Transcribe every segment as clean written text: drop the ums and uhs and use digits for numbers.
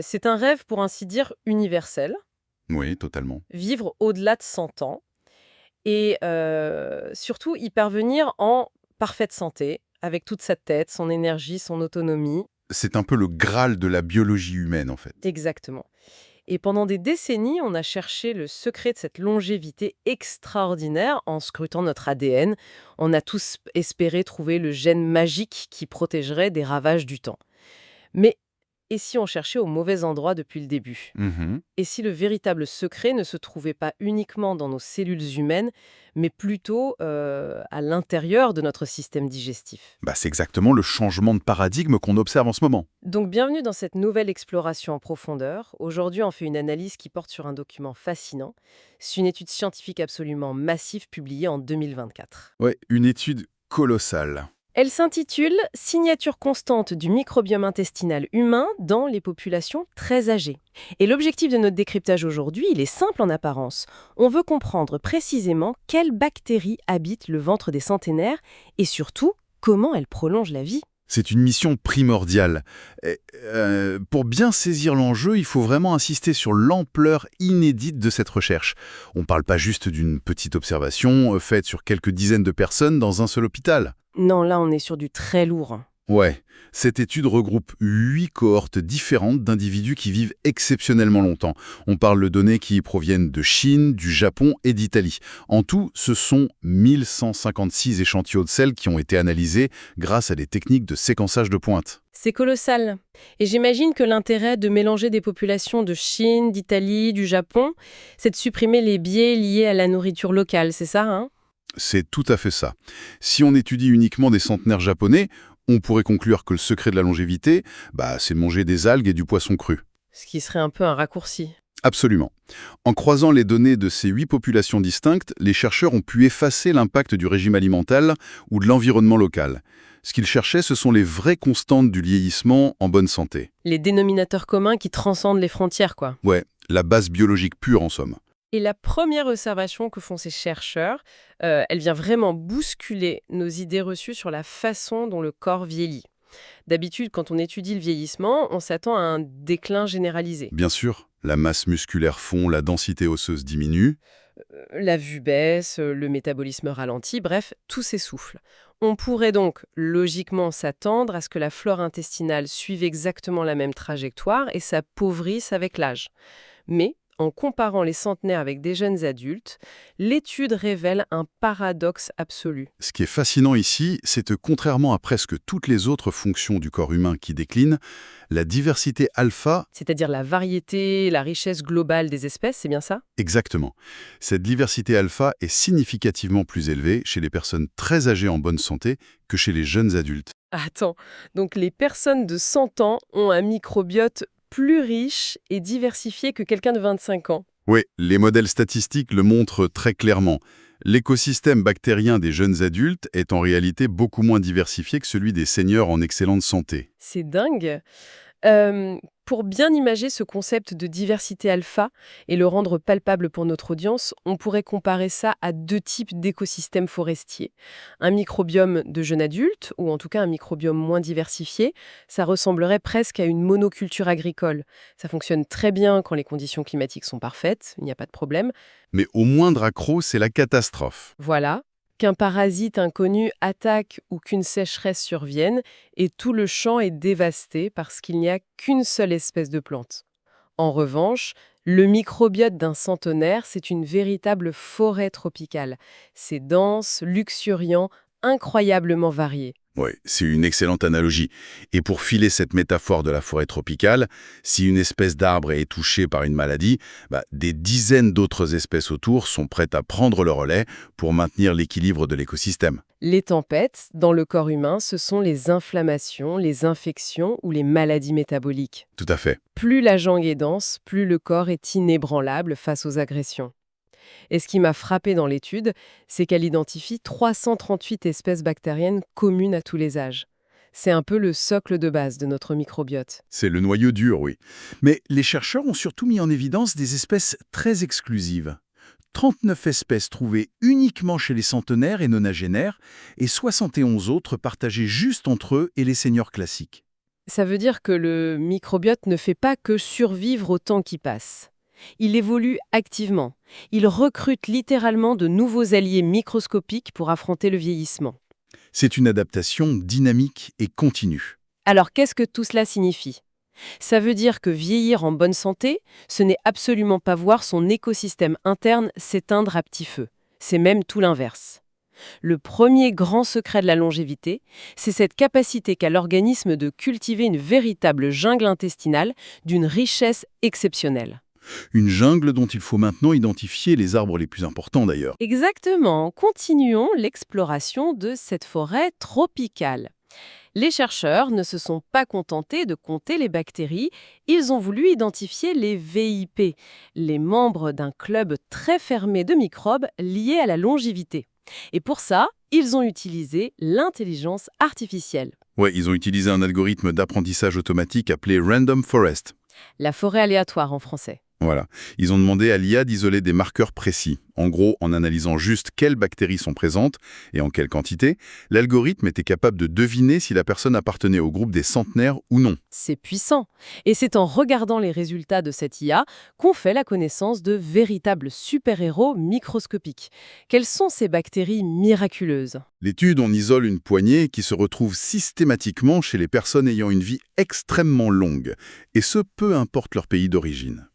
C'est un rêve, pour ainsi dire, universel, Oui, totalement. vivre au-delà de 100 ans et surtout y parvenir en parfaite santé, avec toute sa tête, son énergie, son autonomie. C'est un peu le Graal de la biologie humaine, en fait. Exactement. Et pendant des décennies, on a cherché le secret de cette longévité extraordinaire en scrutant notre ADN. On a tous espéré trouver le gène magique qui protégerait des ravages du temps. Mais et si on cherchait au mauvais endroit depuis le début? Mhm. Et si le véritable secret ne se trouvait pas uniquement dans nos cellules humaines, mais plutôt à l'intérieur de notre système digestif? Bah, c'est exactement le changement de paradigme qu'on observe en ce moment. Donc bienvenue dans cette nouvelle exploration en profondeur. Aujourd'hui, on fait une analyse qui porte sur un document fascinant. C'est une étude scientifique absolument massive publiée en 2024. Ouais, une étude colossale. Elle s'intitule Signature constante du microbiome intestinal humain dans les populations très âgées. Et l'objectif de notre décryptage aujourd'hui, il est simple en apparence. On veut comprendre précisément quelles bactéries habitent le ventre des centenaires et surtout comment elles prolongent la vie. C'est une mission primordiale. Pour bien saisir l'enjeu, il faut vraiment insister sur l'ampleur inédite de cette recherche. On ne parle pas juste d'une petite observation faite sur quelques dizaines de personnes dans un seul hôpital. Non, là on est sur du très lourd. Ouais, cette étude regroupe 8 cohortes différentes d'individus qui vivent exceptionnellement longtemps. On parle de données qui proviennent de Chine, du Japon et d'Italie. En tout, ce sont 1156 échantillons de sel qui ont été analysés grâce à des techniques de séquençage de pointe. C'est colossal. Et j'imagine que l'intérêt de mélanger des populations de Chine, d'Italie, du Japon, c'est de supprimer les biais liés à la nourriture locale, c'est ça, hein? C'est tout à fait ça. Si on étudie uniquement des centenaires japonais, on pourrait conclure que le secret de la longévité, c'est de manger des algues et du poisson cru. Ce qui serait un peu un raccourci. Absolument. En croisant les données de ces 8 populations distinctes, les chercheurs ont pu effacer l'impact du régime alimentaire ou de l'environnement local. Ce qu'ils cherchaient, ce sont les vraies constantes du vieillissement en bonne santé. Les dénominateurs communs qui transcendent les frontières, quoi. Ouais, la base biologique pure en somme. Et la première observation que font ces chercheurs, elle vient vraiment bousculer nos idées reçues sur la façon dont le corps vieillit. D'habitude, quand on étudie le vieillissement, on s'attend à un déclin généralisé. Bien sûr, la masse musculaire fond, la densité osseuse diminue. La vue baisse, le métabolisme ralentit, bref, tout s'essouffle. On pourrait donc logiquement s'attendre à ce que la flore intestinale suive exactement la même trajectoire et s'appauvrisse avec l'âge. Mais, en comparant les centenaires avec des jeunes adultes, l'étude révèle un paradoxe absolu. Ce qui est fascinant ici, c'est que contrairement à presque toutes les autres fonctions du corps humain qui déclinent, la diversité alpha, C'est-à-dire la variété, la richesse globale des espèces, c'est bien ça? exactement, cette diversité alpha est significativement plus élevée chez les personnes très âgées en bonne santé que chez les jeunes adultes. Attends, donc les personnes de 100 ans ont un microbiote plus riche et diversifié que quelqu'un de 25 ans. Oui, les modèles statistiques le montrent très clairement. L'écosystème bactérien des jeunes adultes est en réalité beaucoup moins diversifié que celui des seniors en excellente santé. C'est dingue. Pour bien imager ce concept de diversité alpha et le rendre palpable pour notre audience, on pourrait comparer ça à deux types d'écosystèmes forestiers. Un microbiome de jeunes adultes, ou en tout cas un microbiome moins diversifié, ça ressemblerait presque à une monoculture agricole. Ça fonctionne très bien quand les conditions climatiques sont parfaites, il n'y a pas de problème. Mais au moindre accroc, c'est la catastrophe. Voilà, qu'un parasite inconnu attaque ou qu'une sécheresse survienne, et tout le champ est dévasté parce qu'il n'y a qu'une seule espèce de plante. En revanche, le microbiote d'un centenaire, c'est une véritable forêt tropicale. C'est dense, luxuriant, incroyablement varié. Oui, c'est une excellente analogie. Et pour filer cette métaphore de la forêt tropicale, si une espèce d'arbre est touchée par une maladie, des dizaines d'autres espèces autour sont prêtes à prendre le relais pour maintenir l'équilibre de l'écosystème. Les tempêtes, dans le corps humain, ce sont les inflammations, les infections ou les maladies métaboliques. Tout à fait. Plus la jungle est dense, plus le corps est inébranlable face aux agressions. Et ce qui m'a frappé dans l'étude, c'est qu'elle identifie 338 espèces bactériennes communes à tous les âges. C'est un peu le socle de base de notre microbiote. C'est le noyau dur, oui. Mais les chercheurs ont surtout mis en évidence des espèces très exclusives. 39 espèces trouvées uniquement chez les centenaires et nonagénaires, et 71 autres partagées juste entre eux et les seniors classiques. Ça veut dire que le microbiote ne fait pas que survivre au temps qui passe. Il évolue activement. Il recrute littéralement de nouveaux alliés microscopiques pour affronter le vieillissement. C'est une adaptation dynamique et continue. Alors qu'est-ce que tout cela signifie? Ça veut dire que vieillir en bonne santé, ce n'est absolument pas voir son écosystème interne s'éteindre à petit feu. C'est même tout l'inverse. Le premier grand secret de la longévité, c'est cette capacité qu'a l'organisme de cultiver une véritable jungle intestinale d'une richesse exceptionnelle. Une jungle dont il faut maintenant identifier les arbres les plus importants d'ailleurs. Exactement, continuons l'exploration de cette forêt tropicale. Les chercheurs ne se sont pas contentés de compter les bactéries, ils ont voulu identifier les VIP, les membres d'un club très fermé de microbes liés à la longévité. Et pour ça, ils ont utilisé l'intelligence artificielle. Ouais, ils ont utilisé un algorithme d'apprentissage automatique appelé Random Forest. La forêt aléatoire en français. Voilà. Ils ont demandé à l'IA d'isoler des marqueurs précis. En gros, en analysant juste quelles bactéries sont présentes et en quelle quantité, l'algorithme était capable de deviner si la personne appartenait au groupe des centenaires ou non. C'est puissant. Et c'est en regardant les résultats de cette IA qu'on fait la connaissance de véritables super-héros microscopiques. Quelles sont ces bactéries miraculeuses? L'étude en isole une poignée qui se retrouve systématiquement chez les personnes ayant une vie extrêmement longue, et ce, peu importe leur pays d'origine.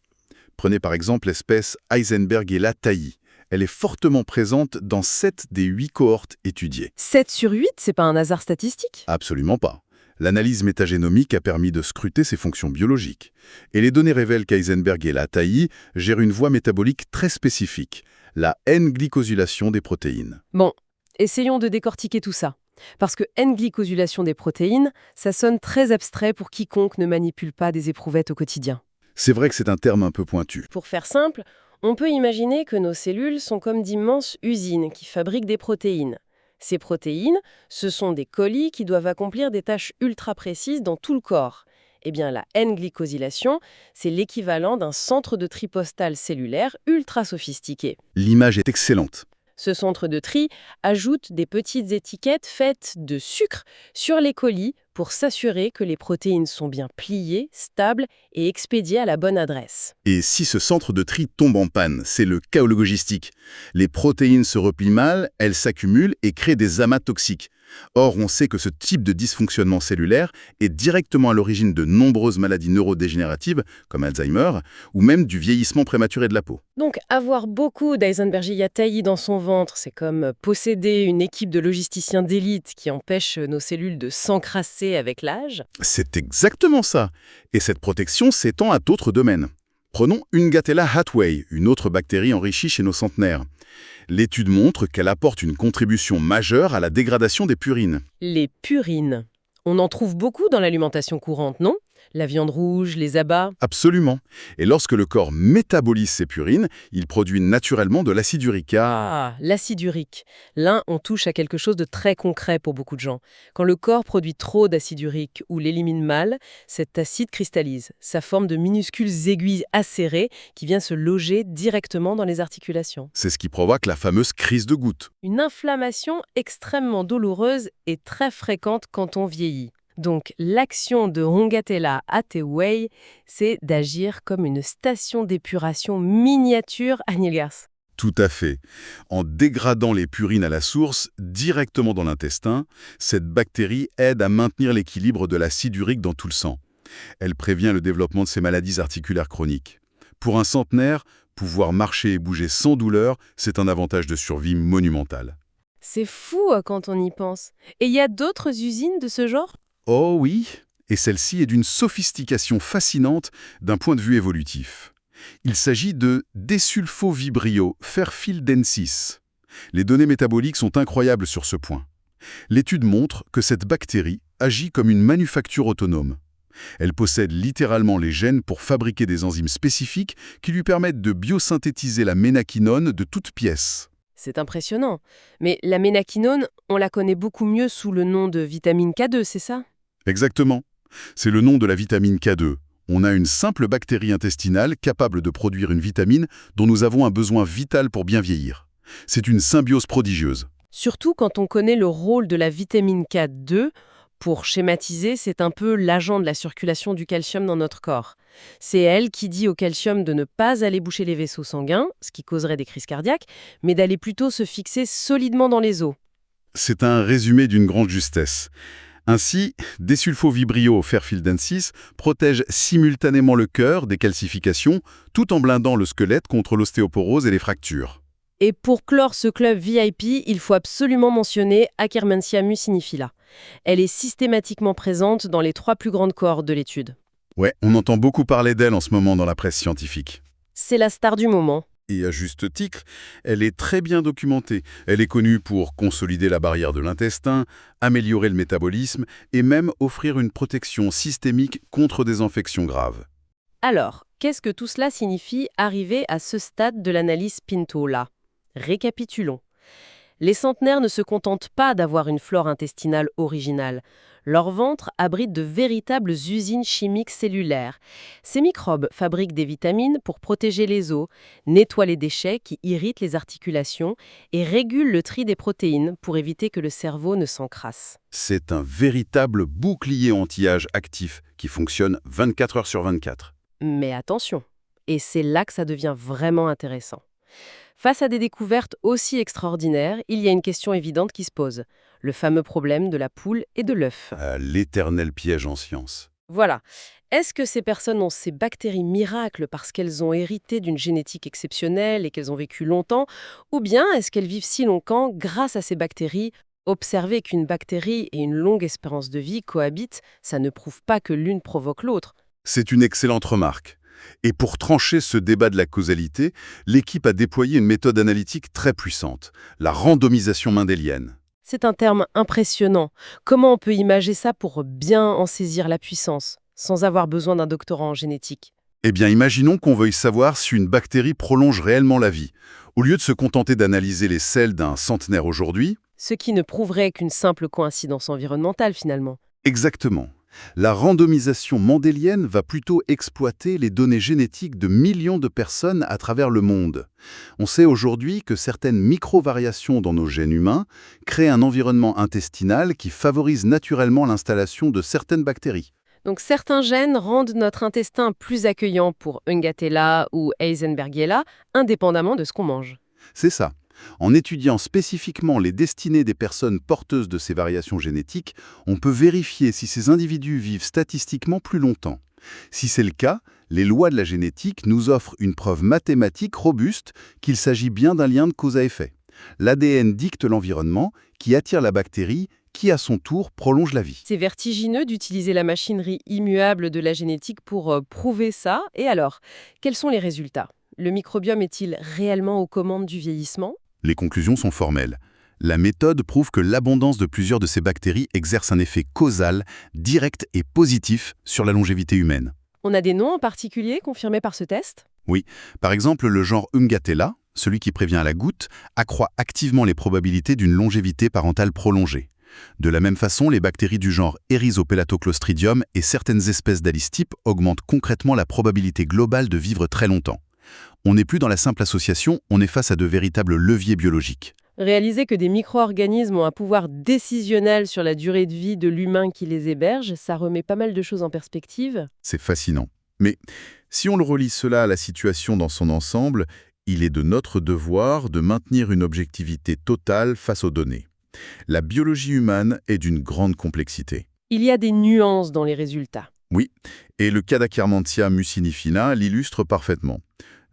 Prenez par exemple l'espèce Heisenbergella taillis. Elle est fortement présente dans 7 des 8 cohortes étudiées. 7 sur 8, c'est pas un hasard statistique? Absolument pas. L'analyse métagénomique a permis de scruter ses fonctions biologiques. Et les données révèlent qu'Heisenbergella taillis gère une voie métabolique très spécifique, la N-glycosylation des protéines. Bon, essayons de décortiquer tout ça. Parce que N-glycosylation des protéines, ça sonne très abstrait pour quiconque ne manipule pas des éprouvettes au quotidien. C'est vrai que c'est un terme un peu pointu. Pour faire simple, on peut imaginer que nos cellules sont comme d'immenses usines qui fabriquent des protéines. Ces protéines, ce sont des colis qui doivent accomplir des tâches ultra précises dans tout le corps. Eh bien, la N-glycosylation, c'est l'équivalent d'un centre de tri postal cellulaire ultra sophistiqué. L'image est excellente. Ce centre de tri ajoute des petites étiquettes faites de sucre sur les colis pour s'assurer que les protéines sont bien pliées, stables et expédiées à la bonne adresse. Et si ce centre de tri tombe en panne, c'est le chaos logistique. Les protéines se replient mal, elles s'accumulent et créent des amas toxiques. Or, on sait que ce type de dysfonctionnement cellulaire est directement à l'origine de nombreuses maladies neurodégénératives, comme Alzheimer, ou même du vieillissement prématuré de la peau. Donc, avoir beaucoup d'Eisenbergella taillis dans son ventre, c'est comme posséder une équipe de logisticiens d'élite qui empêche nos cellules de s'encrasser avec l'âge. C'est exactement ça. Et cette protection s'étend à d'autres domaines. Prenons Ungatella hathaway, une autre bactérie enrichie chez nos centenaires. L'étude montre qu'elle apporte une contribution majeure à la dégradation des purines. Les purines. On en trouve beaucoup dans l'alimentation courante, non? La viande rouge, les abats. Absolument. Et lorsque le corps métabolise ces purines, il produit naturellement de l'acide urique. Ah, l'acide urique. Là, on touche à quelque chose de très concret pour beaucoup de gens. Quand le corps produit trop d'acide urique ou l'élimine mal, cet acide cristallise. Ça forme de minuscules aiguilles acérées qui viennent se loger directement dans les articulations. C'est ce qui provoque la fameuse crise de goutte. Une inflammation extrêmement douloureuse et très fréquente quand on vieillit. Donc, l'action de Ungatella hathaway, c'est d'agir comme une station d'épuration miniature à Nilgers. Tout à fait. En dégradant les purines à la source, directement dans l'intestin, cette bactérie aide à maintenir l'équilibre de l'acide urique dans tout le sang. Elle prévient le développement de ces maladies articulaires chroniques. Pour un centenaire, pouvoir marcher et bouger sans douleur, c'est un avantage de survie monumental. C'est fou quand on y pense. Et il y a d'autres usines de ce genre ? Oh oui, et celle-ci est d'une sophistication fascinante d'un point de vue évolutif. Il s'agit de Desulfovibrio ferfildensis. Les données métaboliques sont incroyables sur ce point. L'étude montre que cette bactérie agit comme une manufacture autonome. Elle possède littéralement les gènes pour fabriquer des enzymes spécifiques qui lui permettent de biosynthétiser la ménaquinone de toutes pièces. C'est impressionnant. Mais la ménaquinone, on la connaît beaucoup mieux sous le nom de vitamine K2, c'est ça ? Exactement. C'est le nom de la vitamine K2. On a une simple bactérie intestinale capable de produire une vitamine dont nous avons un besoin vital pour bien vieillir. C'est une symbiose prodigieuse. Surtout quand on connaît le rôle de la vitamine K2 Pour schématiser, c'est un peu l'agent de la circulation du calcium dans notre corps. C'est elle qui dit au calcium de ne pas aller boucher les vaisseaux sanguins, ce qui causerait des crises cardiaques, mais d'aller plutôt se fixer solidement dans les os. C'est un résumé d'une grande justesse. Ainsi, désulfovibrio ferfildensis protège simultanément le cœur des calcifications tout en blindant le squelette contre l'ostéoporose et les fractures. Et pour clore ce club VIP, il faut absolument mentionner Akkermansia mucinifila. Elle est systématiquement présente dans les 3 plus grandes cohortes de l'étude. Ouais, on entend beaucoup parler d'elle en ce moment dans la presse scientifique. C'est la star du moment. Et à juste titre, elle est très bien documentée. Elle est connue pour consolider la barrière de l'intestin, améliorer le métabolisme et même offrir une protection systémique contre des infections graves. Alors, qu'est-ce que tout cela signifie arriver à ce stade de l'analyse Pinto-là? Récapitulons. Les centenaires ne se contentent pas d'avoir une flore intestinale originale. Leur ventre abrite de véritables usines chimiques cellulaires. Ces microbes fabriquent des vitamines pour protéger les os, nettoient les déchets qui irritent les articulations et régulent le tri des protéines pour éviter que le cerveau ne s'encrasse. C'est un véritable bouclier anti-âge actif qui fonctionne 24 heures sur 24. Mais attention, et c'est là que ça devient vraiment intéressant. Face à des découvertes aussi extraordinaires, il y a une question évidente qui se pose. Le fameux problème de la poule et de l'œuf. L'éternel piège en science. Voilà. Est-ce que ces personnes ont ces bactéries miracles parce qu'elles ont hérité d'une génétique exceptionnelle et qu'elles ont vécu longtemps? Ou bien est-ce qu'elles vivent si longtemps grâce à ces bactéries? Observer qu'une bactérie et une longue espérance de vie cohabitent, ça ne prouve pas que l'une provoque l'autre. C'est une excellente remarque. Et pour trancher ce débat de la causalité, l'équipe a déployé une méthode analytique très puissante, la randomisation mendélienne. C'est un terme impressionnant. Comment on peut imager ça pour bien en saisir la puissance, sans avoir besoin d'un doctorat en génétique? Eh bien, imaginons qu'on veuille savoir si une bactérie prolonge réellement la vie. Au lieu de se contenter d'analyser les selles d'un centenaire aujourd'hui, Ce qui ne prouverait qu'une simple coïncidence environnementale finalement. exactement. La randomisation mendélienne va plutôt exploiter les données génétiques de millions de personnes à travers le monde. On sait aujourd'hui que certaines micro-variations dans nos gènes humains créent un environnement intestinal qui favorise naturellement l'installation de certaines bactéries. Donc certains gènes rendent notre intestin plus accueillant pour Ungatella ou Heisenbergiella, indépendamment de ce qu'on mange. C'est ça. En étudiant spécifiquement les destinées des personnes porteuses de ces variations génétiques, on peut vérifier si ces individus vivent statistiquement plus longtemps. Si c'est le cas, les lois de la génétique nous offrent une preuve mathématique robuste qu'il s'agit bien d'un lien de cause à effet. L'ADN dicte l'environnement qui attire la bactérie qui, à son tour, prolonge la vie. C'est vertigineux d'utiliser la machinerie immuable de la génétique pour prouver ça. Et alors, quels sont les résultats? Le microbiome est-il réellement aux commandes du vieillissement? Les conclusions sont formelles. La méthode prouve que l'abondance de plusieurs de ces bactéries exerce un effet causal, direct et positif sur la longévité humaine. On a des noms en particulier confirmés par ce test? Oui, par exemple, le genre Ungatella, celui qui prévient à la goutte, accroît activement les probabilités d'une longévité parentale prolongée. De la même façon, les bactéries du genre Erythropelatoclostridium et certaines espèces d'Alistype augmentent concrètement la probabilité globale de vivre très longtemps. On n'est plus dans la simple association, on est face à de véritables leviers biologiques. Réaliser que des micro-organismes ont un pouvoir décisionnel sur la durée de vie de l'humain qui les héberge, ça remet pas mal de choses en perspective. C'est fascinant. Mais si on le relie cela à la situation dans son ensemble, il est de notre devoir de maintenir une objectivité totale face aux données. La biologie humaine est d'une grande complexité. Il y a des nuances dans les résultats. Oui, et le cas d'Akkermansia mucinifila l'illustre parfaitement.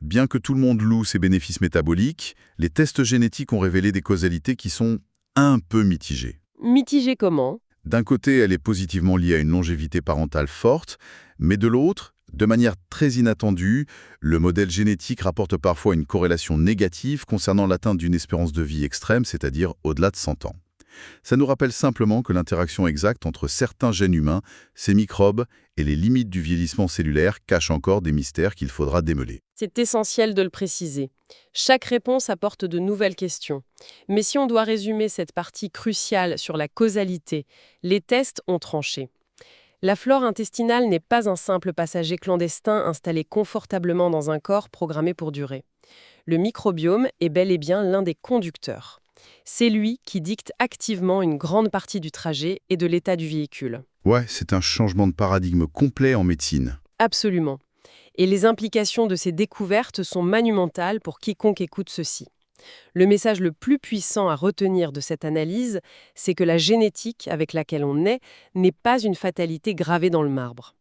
Bien que tout le monde loue ses bénéfices métaboliques, les tests génétiques ont révélé des causalités qui sont un peu mitigées. Mitigé comment? D'un côté, elle est positivement liée à une longévité parentale forte, mais de l'autre, de manière très inattendue, le modèle génétique rapporte parfois une corrélation négative concernant l'atteinte d'une espérance de vie extrême, c'est-à-dire au-delà de 100 ans. Ça nous rappelle simplement que l'interaction exacte entre certains gènes humains, ces microbes et les limites du vieillissement cellulaire cachent encore des mystères qu'il faudra démêler. C'est essentiel de le préciser. Chaque réponse apporte de nouvelles questions. Mais si on doit résumer cette partie cruciale sur la causalité, les tests ont tranché. La flore intestinale n'est pas un simple passager clandestin installé confortablement dans un corps programmé pour durer. Le microbiome est bel et bien l'un des conducteurs. C'est lui qui dicte activement une grande partie du trajet et de l'état du véhicule. Ouais, c'est un changement de paradigme complet en médecine. Absolument. Et les implications de ces découvertes sont monumentales pour quiconque écoute ceci. Le message le plus puissant à retenir de cette analyse, c'est que la génétique avec laquelle on naît n'est pas une fatalité gravée dans le marbre.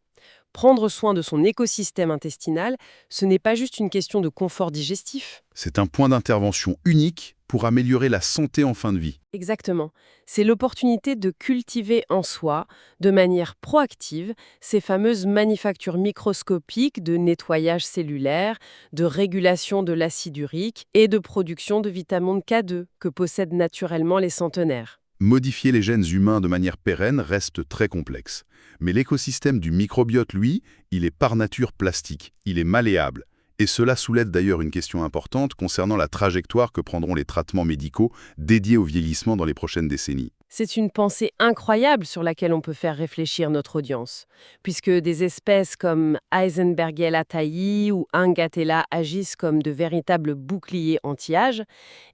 Prendre soin de son écosystème intestinal, ce n'est pas juste une question de confort digestif. C'est un point d'intervention unique pour améliorer la santé en fin de vie. Exactement. C'est l'opportunité de cultiver en soi, de manière proactive, ces fameuses manufactures microscopiques de nettoyage cellulaire, de régulation de l'acide urique et de production de vitamine K2 que possèdent naturellement les centenaires. Modifier les gènes humains de manière pérenne reste très complexe. Mais l'écosystème du microbiote, lui, il est par nature plastique, il est malléable. Et cela soulève d'ailleurs une question importante concernant la trajectoire que prendront les traitements médicaux dédiés au vieillissement dans les prochaines décennies. C'est une pensée incroyable sur laquelle on peut faire réfléchir notre audience, puisque des espèces comme Eisenbergella taillis ou Angatella agissent comme de véritables boucliers anti-âge,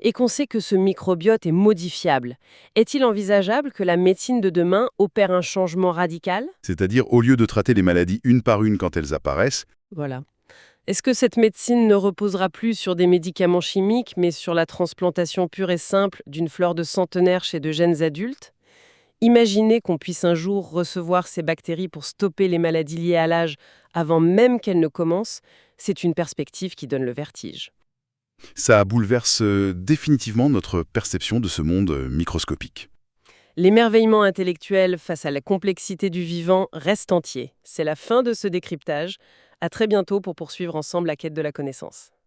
et qu'on sait que ce microbiote est modifiable. Est-il envisageable que la médecine de demain opère un changement radical? C'est-à-dire, au lieu de traiter les maladies une par une quand elles apparaissent, Voilà. Est-ce que cette médecine ne reposera plus sur des médicaments chimiques, mais sur la transplantation pure et simple d'une fleur de centenaire chez de jeunes adultes? Imaginez qu'on puisse un jour recevoir ces bactéries pour stopper les maladies liées à l'âge avant même qu'elles ne commencent, c'est une perspective qui donne le vertige. ça bouleverse définitivement notre perception de ce monde microscopique. L'émerveillement intellectuel face à la complexité du vivant reste entier. C'est la fin de ce décryptage. À très bientôt pour poursuivre ensemble la quête de la connaissance.